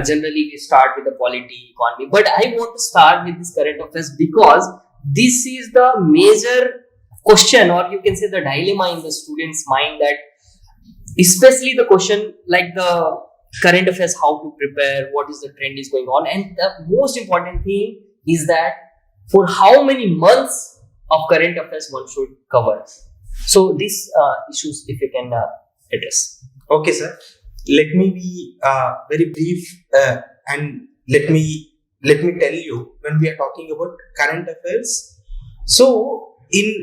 generally we start with the polity, economy, but I want to start with this current affairs because this is the major question, or you can say the dilemma in the student's mind, that especially the question like the current affairs, how to prepare, what is the trend is going on, and the most important thing is that for how many months of current affairs one should cover. So these issues, if you can address. Okay, sir. Let me be very brief and let me tell you, when we are talking about current affairs. So, in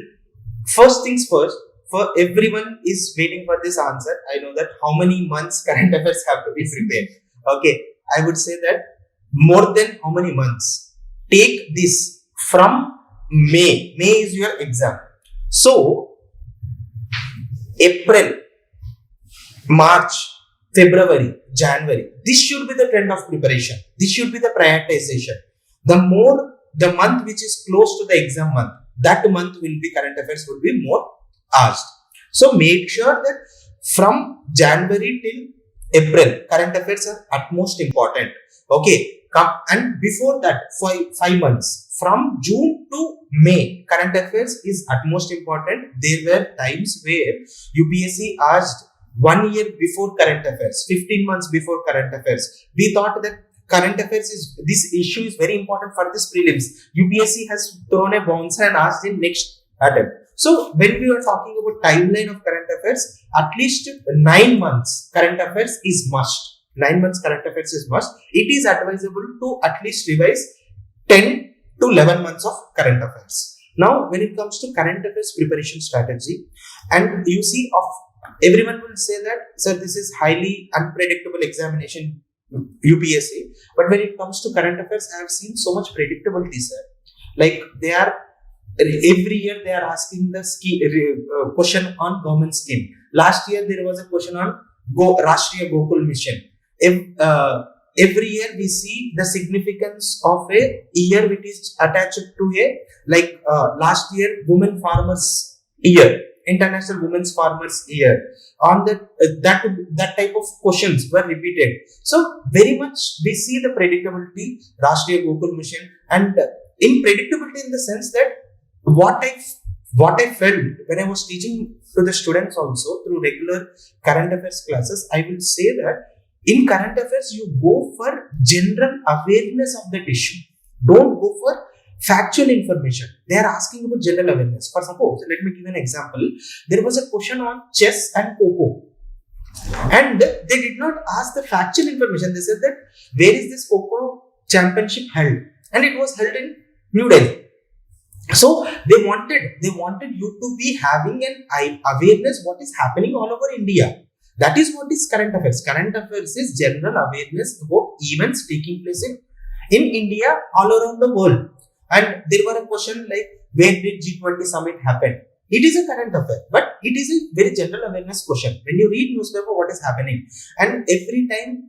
first things first, for everyone is waiting for this answer. I know that how many months current affairs have to be prepared. Okay, I would say that more than how many months. Take this from May. May is your exam. So, April, March, February, January. This should be the trend of preparation. This should be the prioritization. The month which is close to the exam month, that month will be current affairs will be more asked. So make sure that from January till April, current affairs are utmost important. Okay. And before that, 5 months, from June to May, current affairs is utmost important. There were times where UPSC asked 1 year before current affairs, 15 months before current affairs. We thought that current affairs this issue is very important for this prelims. UPSC has thrown a bouncer and asked in next attempt. So when we are talking about timeline of current affairs, at least 9 months current affairs is must. 9 months current affairs is must. It is advisable to at least revise 10 to 11 months of current affairs. Now, when it comes to current affairs preparation strategy, and you see everyone will say that, sir, this is highly unpredictable examination, UPSC. But when it comes to current affairs, I have seen so much predictability, sir. Like every year they are asking the question on government scheme. Last year there was a question on Rashtriya Gokul Mission. Every year we see the significance of a year which is attached to last year Women Farmers Year. International Women's Farmers Year. On that type of questions were repeated. So very much we see the predictability, Rashtriya Gokul Mission, and in predictability in the sense that what I felt when I was teaching to the students also through regular current affairs classes, I will say that in current affairs you go for general awareness of that issue. Don't go for factual information. They are asking about general awareness. For suppose, let me give an example. There was a question on chess and Coco, and they did not ask the factual information. They said that where is this Coco championship held, and it was held in New Delhi. So they wanted you to be having an awareness what is happening all over India. That is what is current affairs. Current affairs is general awareness about events taking place in India all around the world. And there were a question like, where did G20 summit happen? It is a current affair, but it is a very general awareness question. When you read newspaper, what is happening? And every time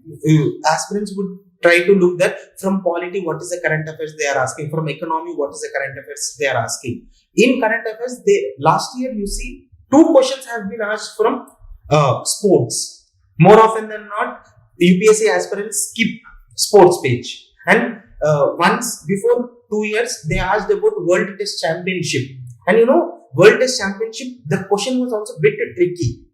aspirants would try to look that from polity, what is the current affairs they are asking? From economy, what is the current affairs they are asking? In current affairs, last year you see 2 questions have been asked from sports. More often than not, UPSC aspirants skip sports page. And once before 2 years, they asked about World Test Championship. And World Test Championship, the question was also a bit tricky.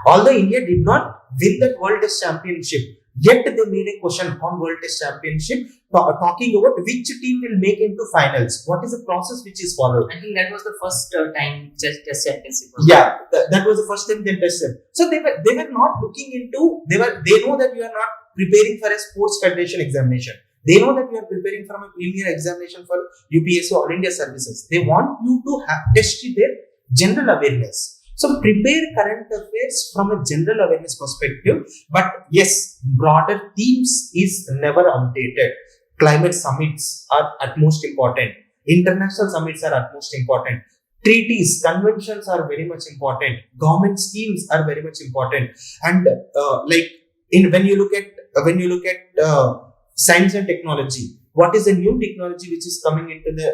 Although India did not win that World Test Championship, yet they made a question on World Test Championship talking about which team will make into finals. What is the process which is followed? I think that was the first time Test Championship. Yeah, that was the first time they tested. So they were not looking into. They know that you are not preparing for a sports federation examination. They know that you are preparing for a premier examination for UPSC All India Services. They want you to test their general awareness. So prepare current affairs from a general awareness perspective. But yes, broader themes is never outdated. Climate summits are utmost important. International summits are utmost important. Treaties, conventions are very much important. Government schemes are very much important. And when you look at science and technology, what is the new technology which is coming into the,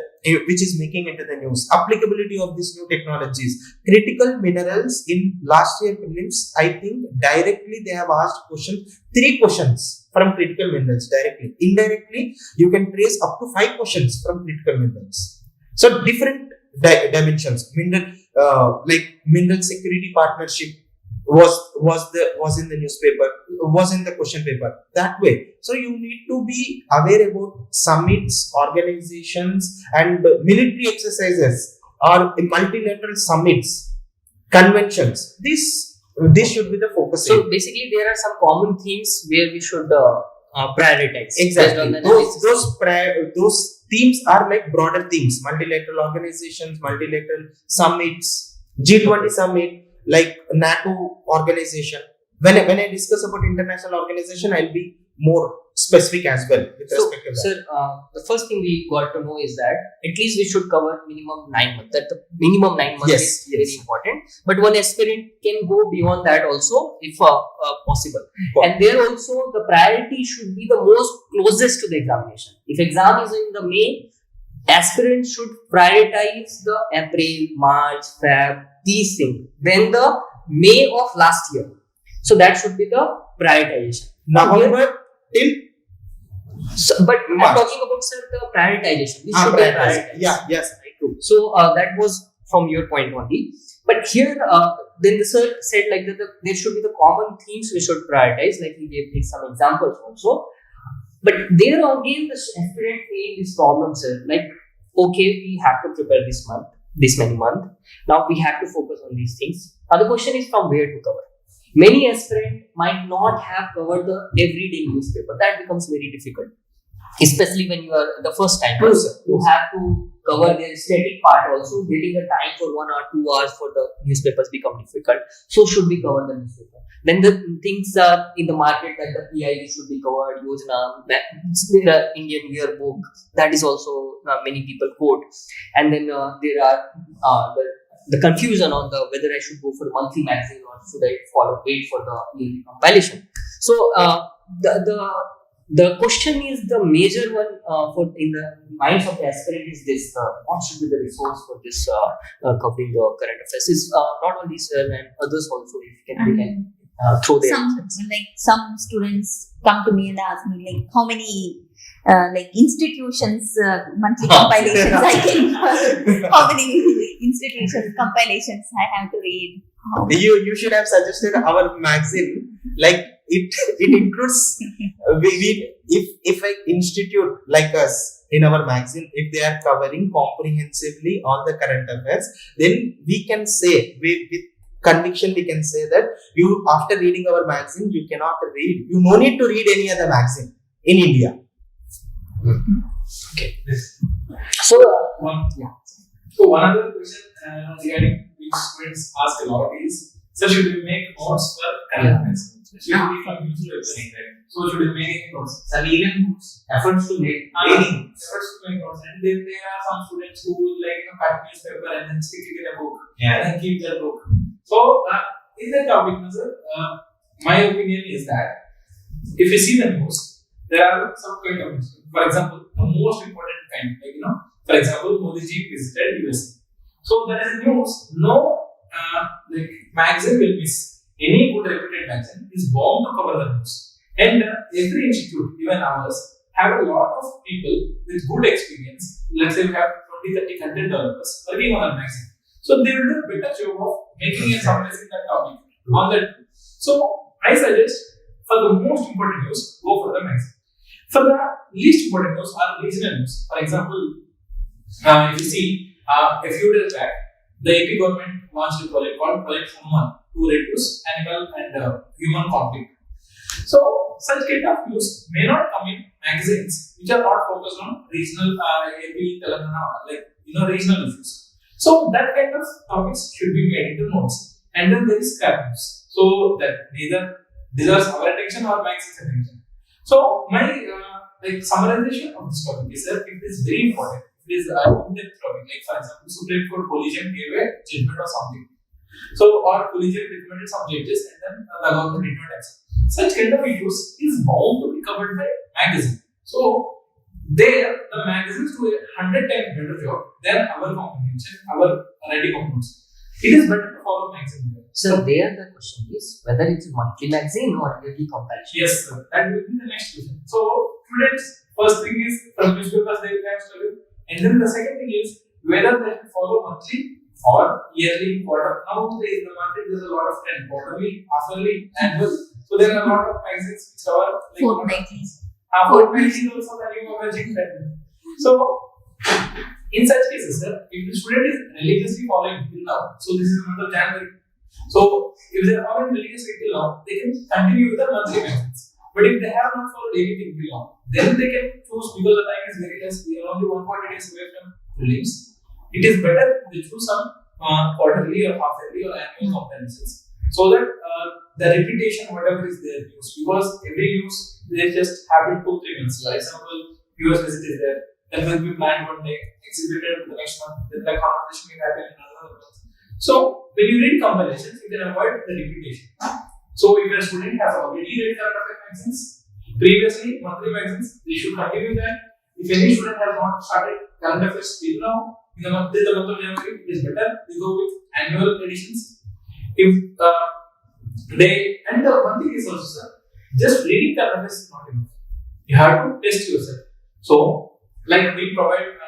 which is making into the news, applicability of these new technologies. Critical minerals in last year prelims, I think directly they have asked questions, 3 questions from critical minerals directly. Indirectly, you can trace up to 5 questions from critical minerals. So different dimensions. Mineral, like mineral security partnership was in the newspaper, was in the question paper, that way. So you need to be aware about summits, organizations, and military exercises or multilateral summits, conventions. This should be the focus So area. basically, there are some common themes where we should prioritize. Exactly. based on the Those themes are like broader themes: multilateral organizations, multilateral summits, G20 summit, like NATO organization. When I discuss about international organization, I'll be more specific as well with So, respect to that. sir, the first thing we got to know is that at least we should cover minimum 9 months. That the minimum 9 months Yes, is very important. But one aspirant can go beyond that also if possible. Wow. And there also the priority should be the most closest to the examination. If exam is in the May, aspirants should prioritize the April, March, Feb, these things. Then the May of last year. So that should be the prioritization. November till So, but I'm March. talking about, sir, the prioritization. This should be prioritized. prioritized. Yeah, yes. True. So that was from your point only. But here, then the sir said like that there should be the common themes we should prioritize. Like he gave some examples also. But there again, the aspirant faced this problem, sir. Like, okay, we have to prepare this month, this many month. Now we have to focus on these things. Now the question is from where to cover. Many aspirants might not have covered the everyday newspaper. That becomes very difficult, especially when you are the first time. True, sir. You have to cover the static part also. Getting the time for 1 or 2 hours for the newspapers become difficult. So should we cover the newspaper? Then the things are in the market that the PID should be covered, Yojana, the Indian yearbook, that is also many people quote. And then there are the confusion on the whether I should go for monthly magazine or should I wait for the yearly compilation. So the question is the major one for in the minds of the aspirant is this: what should be the resource for this covering the current affairs? Is not only sir and others also, if you can, we can throw their some students come to me and ask me like how many like institutions monthly compilations I can how many institutions compilations I have to read. You should have suggested our magazine, like it includes if an institute like us in our magazine, if they are covering comprehensively all the current affairs, then we can say with conviction we can say that you, after reading our magazine, you cannot read, you no need to read any other magazine in India. Okay. So one other question regarding which students ask a lot is, so should we make notes for current affairs? Should we from newspaper, right? So should we make notes? Some even efforts to make efforts to make notes, and then there are some students who will cut newspaper and then stick it in a book and then keep their book. So in that topic, sir, my opinion is that if you see the news, there are some kind of news. For example, the most important kind, for example, Modi ji visited USA. So that is news. No magazine will miss. Any good reputed magazine is bound to cover the news. And every institute, even ours, have a lot of people with good experience. Let's say we have 20-30 content developers working on a magazine. So they will do a better job of making and summarizing that topic on that. So I suggest for the most important news, go for the magazine. For the least important news are regional news. For example, if you see a few days back, the AP government launched a project called Project Human to reduce animal and human conflict. So such kind of news may not come in magazines which are not focused on regional AP, Telangana, regional issues. So that kind of topics should be made into notes. And then there is scrap news. So that neither deserves our attention or magazine's attention. So my summarization of this topic is that it is very important. It is an in-depth topic. Like for example, Supreme Court collegium gave a judgment or something. So or collegium recommended some judges and then the government did not accept. Such kind of issues is bound to be covered by magazine. So there the magazines do a 100 times better job than our comprehension, our writing components. It is better to follow magazine. So there the question is whether it's a monthly magazine or yearly compilation. Yes, sir. That will be the next question. So students, first thing is from newspapers they will have study, and then the second thing is whether they have to follow monthly or yearly, quarter. Nowadays in the market there's a lot of trend, quarterly, half-yearly, annual. So there are a lot of magazines which are like Fortnightly. Fortnightly is also the new emerging trend. So in such cases, sir, if the student is religiously following till now, so this is the month of January. So if they are following religiously till now, they can continue with the monthly magazines. But if they have not followed anything till now, then they can choose, because the time is very less. We are only 140 days away from prelims. It is better they choose some quarterly or half-yearly or annual comparisons, so that the repetition, whatever is there, news, because every news they just happen 2-3 months. For example, US visit is there, then will be planned one day, exhibited the next month, then the conversation will happen in another month. So when you read compilations, you can avoid the repetition. So if a student has already read current affairs magazines previously, monthly magazines, they should continue that. If any student has not started current affairs till now, in the month of January, it is better they go with annual editions. If and the one thing is also, sir, just reading current affairs is not enough. You have to test yourself. So, like we provide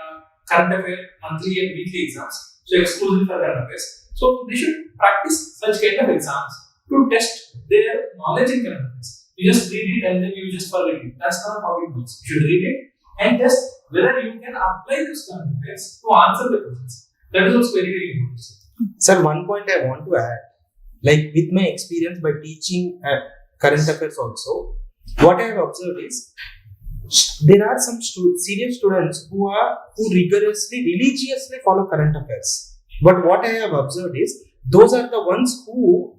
current affairs monthly and weekly exams, so exclusive for current affairs. So they should practice such kind of exams to test their knowledge in current affairs. You just read it and then you just forget it. That's not how it works. You should read it and test whether you can apply those current affairs to answer the questions. That is also very, very important. Sir, one point I want to add, like with my experience by teaching current affairs also, what I have observed is there are some serious students who rigorously, religiously follow current affairs. But what I have observed is those are the ones who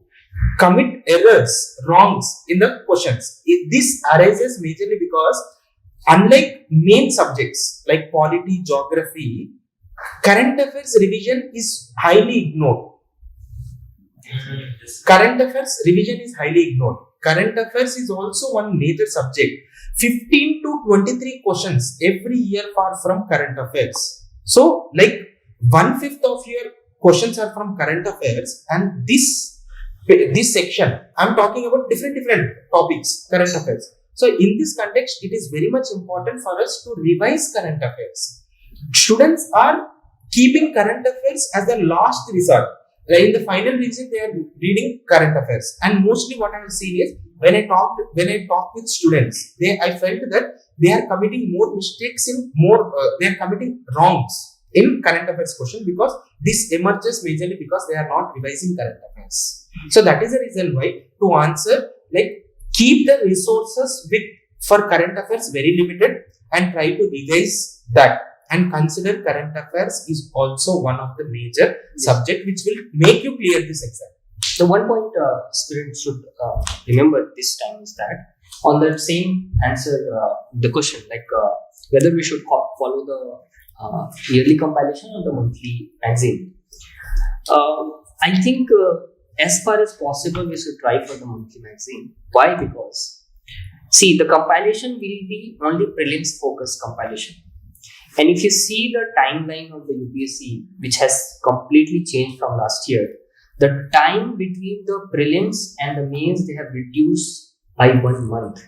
commit errors, wrongs in the questions. This arises majorly because unlike main subjects like polity, geography, current affairs revision is highly ignored. Current affairs revision is highly ignored. Current affairs is also one major subject. 15 to 23 questions every year are from current affairs. So, like 1/5 of your questions are from current affairs, and this section, I'm talking about different topics, current affairs. So, in this context, it is very much important for us to revise current affairs. Students are keeping current affairs as the last resort. In the final revision, they are reading current affairs, and mostly what I have seen is when I talk with students, I felt that they are committing more mistakes they are committing wrongs in current affairs question, because this emerges majorly because they are not revising current affairs. So that is the reason why to answer, like, keep the resources for current affairs very limited and try to revise that. And consider current affairs is also one of the major subject which will make you clear this exam. The one point students should remember this time is that on that same answer, the question like whether we should follow the yearly compilation or the monthly magazine. I think as far as possible we should try for the monthly magazine. Why? Because see, the compilation will be only prelims focused compilation. And if you see the timeline of the UPSC, which has completely changed from last year, the time between the prelims and the mains, they have reduced by 1 month.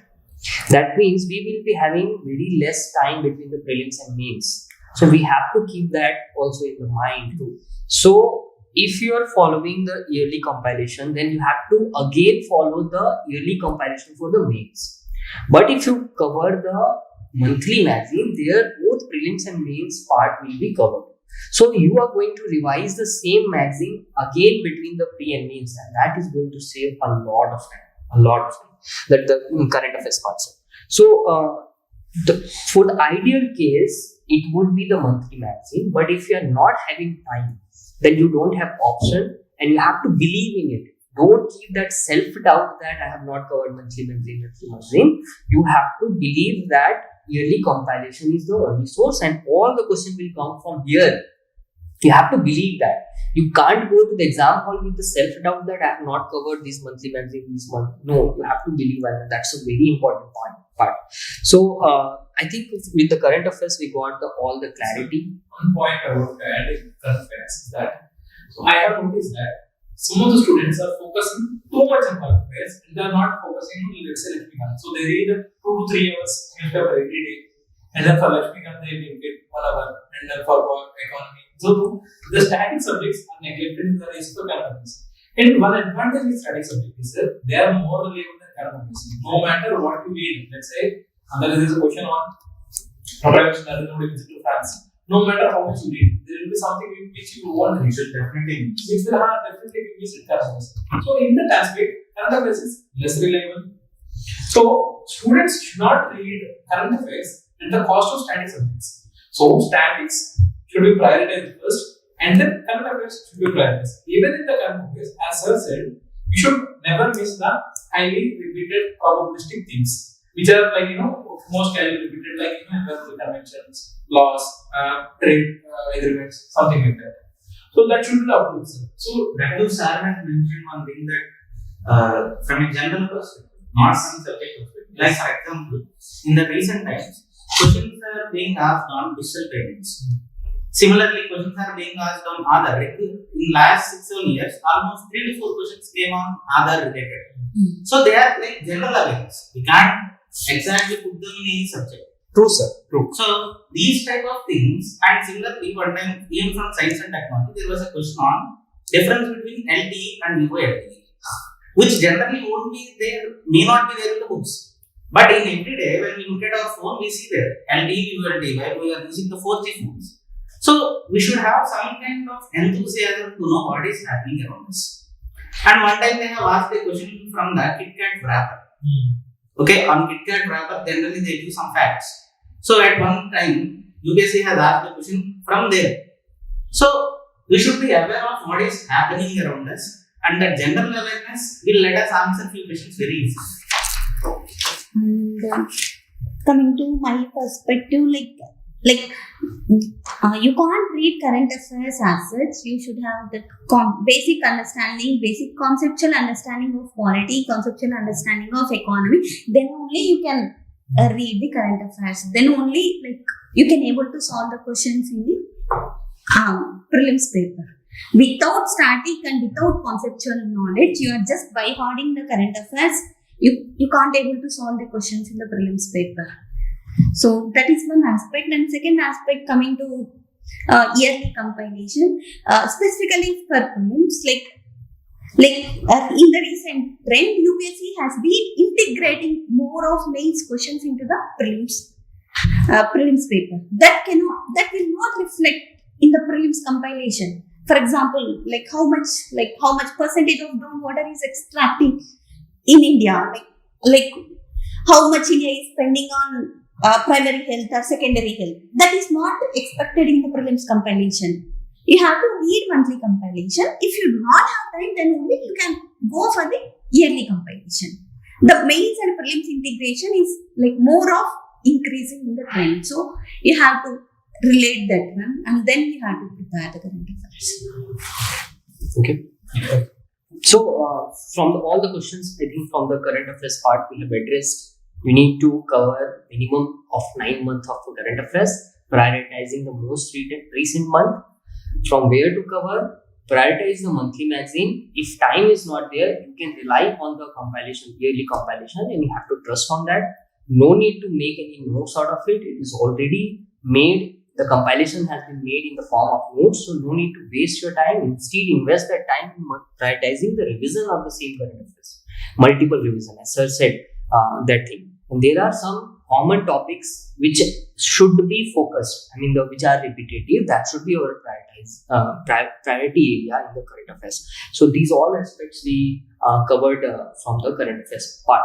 That means we will be having very less time between the prelims and mains. So we have to keep that also in the mind too. So if you are following the yearly compilation, then you have to again follow the yearly compilation for the mains. But if you cover the monthly magazine, there both prelims and mains part will be covered. So you are going to revise the same magazine again between the pre and mains, and that is going to save a lot of time. That the current affairs part. So for the ideal case, it would be the monthly magazine. But if you are not having time, then you don't have option, and you have to believe in it. Don't keep that self-doubt that I have not covered monthly magazine. You have to believe that yearly compilation is the only source and all the questions will come from here. You have to believe that. You can't go to the exam hall with the self-doubt that I have not covered this monthly magazine this month. No, you have to believe, and that's a very important part. So I think with the current affairs, we got all the clarity. One point I want to add in current affairs is that I have noticed that some of the students are focusing too much on current affairs and they are not focusing on, let's say, Lakshmikant. So they read 2 to 3 hours newspaper every day, and then for Lakshmikant they will get 1 hour, and then for economy. So the static subjects are neglected in the rest of the current affairs. And one advantage with static subjects is that they are more reliable than current affairs. No matter what you read, let's say there is a question on prevention of visit to France. No matter how much you read, there will be something which you won't read. should definitely Which will definitely be missed in current affairs. So in that aspect, current affairs is less reliable. So students should not read current affairs at the cost of static subjects. So statics should be prioritized first, and then current affairs should be prioritized. Even in the current affairs, as Sir said, you should never miss the highly repeated probabilistic things, which are like most highly repeated, like environmental conventions, laws, trade agreements, something like that. So that should be the approach. So Raghu sir has mentioned one thing that from a general perspective, not from subject perspective. Like for example, in the recent times, questions are being asked on digital payments. Similarly, questions are being asked on Aadhaar. In last 6-7 years, almost 3 to 4 questions came on Aadhaar related. So they are like general awareness. We can't exactly put them in any subject. True, sir. True. So these type of things, and similarly, one time even from science and technology, there was a question on difference between LTE and VoLTE, which generally won't be there, may not be there in the books. But in every day, when we look at our phone, we see there LTE, VoLTE, while we are using the 4G phones. So we should have some kind of enthusiasm to know what is happening around us. And one time they have asked a question from the KitKat wrapper. Okay, on KitKat wrapper, generally they give some facts. So at one time, UPSC has asked the question from there. So we should be aware of what is happening around us, and that general awareness will let us answer few questions very easily. And coming to my perspective, you can't read current affairs as such. You should have the basic understanding, basic conceptual understanding of polity, conceptual understanding of economy. Then only you can read the current affairs. Then only you can able to solve the questions in the prelims paper. Without static and without conceptual knowledge, you are just by hearting the current affairs. You can't able to solve the questions in the prelims paper. So that is one aspect. And second aspect, coming to yearly compilation, specifically for prelims, in the recent trend, UPSC has been integrating more of mains questions into the prelims paper. That will not reflect in the prelims compilation. For example, how much percentage of groundwater is extracting in India, how much India is spending on primary health or secondary health. That is not expected in the prelims compilation. You have to read monthly compilation. If you do not have time, then only you can go for the yearly compilation. The mains and prelims integration is more of increasing in the trend. So you have to relate that one, and then you have to prepare the current affairs. Okay. So from all the questions, I think from the current affairs part we have addressed. You need to cover minimum of 9 months of current affairs, prioritizing the most recent month. From where to cover, prioritize the monthly magazine. If time is not there, you can rely on the compilation, yearly compilation, and you have to trust on that. No need to make any notes out of it. It is already made. The compilation has been made in the form of notes, so no need to waste your time. Instead, invest that time in prioritizing the revision of the same current affairs. Multiple revision, as Sir said, that thing. And there are some common topics which should be focused. Which are repetitive. That should be our priority area in the current affairs. So these all aspects we covered from the current affairs part.